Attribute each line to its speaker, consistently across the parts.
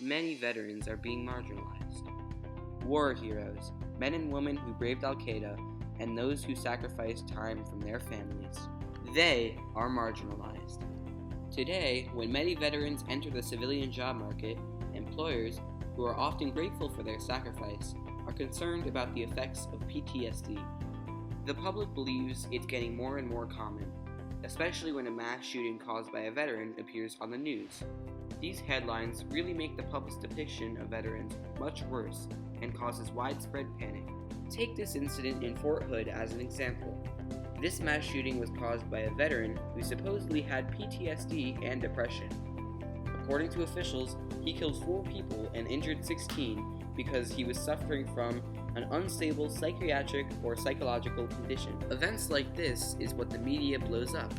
Speaker 1: many veterans are being marginalized. War heroes, men and women who braved Al-Qaeda, and those who sacrificed time from their families, they are marginalized. Today, when many veterans enter the civilian job market, employers, who are often grateful for their sacrifice, are concerned about the effects of PTSD. The public believes it's getting more and more common, especially when a mass shooting caused by a veteran appears on the news. These headlines really make the public's depiction of veterans much worse and causes widespread panic. Take this incident in Fort Hood as an example. This mass shooting was caused by a veteran who supposedly had PTSD and depression. According to officials, he killed 4 people and injured 16 because he was suffering from an unstable psychiatric or psychological condition. Events like this is what the media blows up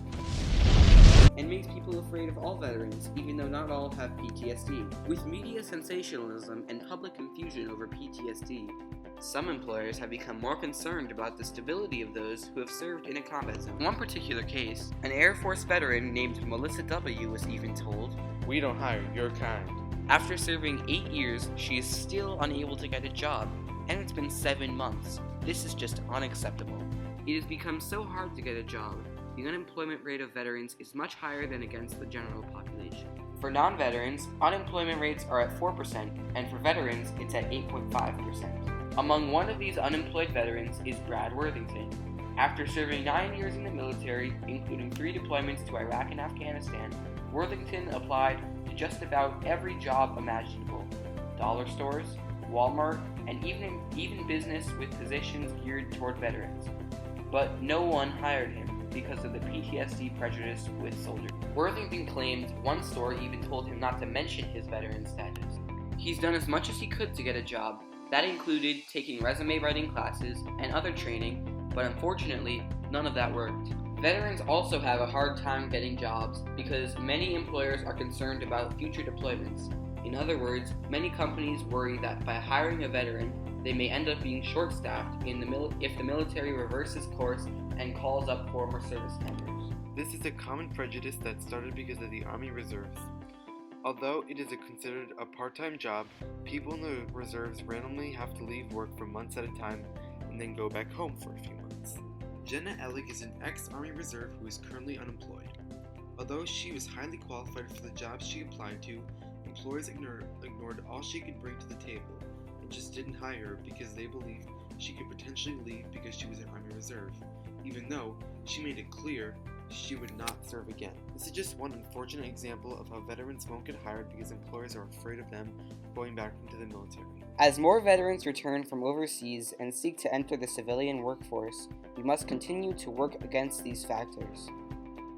Speaker 1: and makes people afraid of all veterans, even though not all have PTSD. With media sensationalism and public confusion over PTSD, some employers have become more concerned about the stability of those who have served in a combat zone. In one particular case, an Air Force veteran named Melissa W. was even told,
Speaker 2: "We don't hire your kind."
Speaker 1: After serving 8 years, she is still unable to get a job, and it's been 7 months. This is just unacceptable. It has become so hard to get a job. The unemployment rate of veterans is much higher than against the general population. For non-veterans, unemployment rates are at 4%, and for veterans, it's at 8.5%. Among one of these unemployed veterans is Brad Worthington. After serving 9 years in the military, including 3 deployments to Iraq and Afghanistan, Worthington applied to just about every job imaginable: dollar stores, Walmart, and even business with positions geared toward veterans. But no one hired him because of the PTSD prejudice with soldiers. Worthington claimed one store even told him not to mention his veteran status. He's done as much as he could to get a job. That included taking resume writing classes and other training, but unfortunately, none of that worked. Veterans also have a hard time getting jobs because many employers are concerned about future deployments. In other words, many companies worry that by hiring a veteran, they may end up being short-staffed if the military reverses course and calls up former service members.
Speaker 2: This is a common prejudice that started because of the Army Reserves. Although it is considered a part-time job, people in the reserves randomly have to leave work for months at a time and then go back home for a few months. Jenna Ellig is an ex-Army Reserve who is currently unemployed. Although she was highly qualified for the jobs she applied to, employers ignored all she could bring to the table and just didn't hire her because they believed she could potentially leave because she was an Army Reserve, even though she made it clear she would not serve again. This is just one unfortunate example of how veterans won't get hired because employers are afraid of them going back into the military.
Speaker 1: As more veterans return from overseas and seek to enter the civilian workforce, we must continue to work against these factors.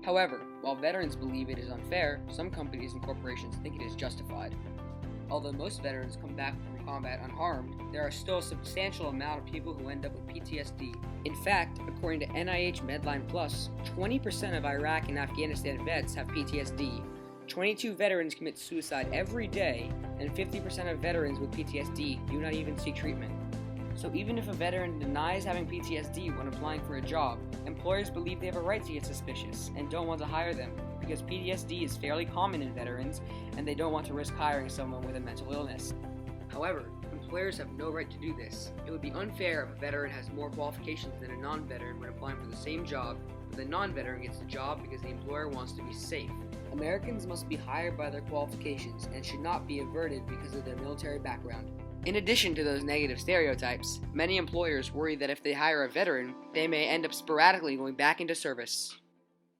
Speaker 1: However, while veterans believe it is unfair, some companies and corporations think it is justified. Although most veterans come back from combat unharmed, there are still a substantial amount of people who end up with PTSD. In fact, according to NIH Medline Plus, 20% of Iraq and Afghanistan vets have PTSD. 22 veterans commit suicide every day, and 50% of veterans with PTSD do not even seek treatment. So even if a veteran denies having PTSD when applying for a job, employers believe they have a right to get suspicious and don't want to hire them because PTSD is fairly common in veterans and they don't want to risk hiring someone with a mental illness. However, employers have no right to do this. It would be unfair if a veteran has more qualifications than a non-veteran when applying for the same job, but the non-veteran gets the job because the employer wants to be safe. Americans must be hired by their qualifications and should not be averted because of their military background. In addition to those negative stereotypes, many employers worry that if they hire a veteran, they may end up sporadically going back into service.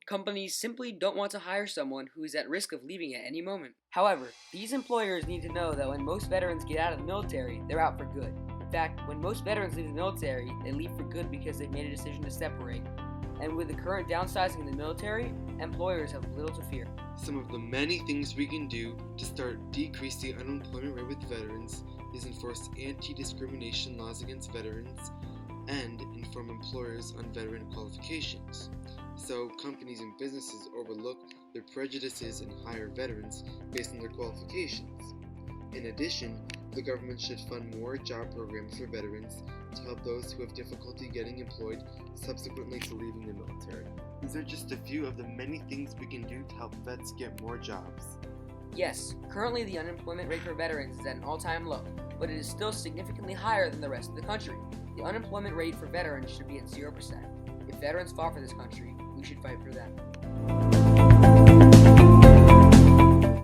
Speaker 1: Companies simply don't want to hire someone who is at risk of leaving at any moment. However, these employers need to know that when most veterans get out of the military, they're out for good. In fact, when most veterans leave the military, they leave for good because they've made a decision to separate. And with the current downsizing in the military, employers have little to fear.
Speaker 2: Some of the many things we can do to start decrease the unemployment rate with veterans is enforce anti-discrimination laws against veterans and inform employers on veteran qualifications, so companies and businesses overlook their prejudices and hire veterans based on their qualifications. In addition, the government should fund more job programs for veterans to help those who have difficulty getting employed subsequently to leaving the military. These are just a few of the many things we can do to help vets get more jobs.
Speaker 1: Yes, currently the unemployment rate for veterans is at an all-time low, but it is still significantly higher than the rest of the country. The unemployment rate for veterans should be at 0%. If veterans fought for this country, we should fight for them.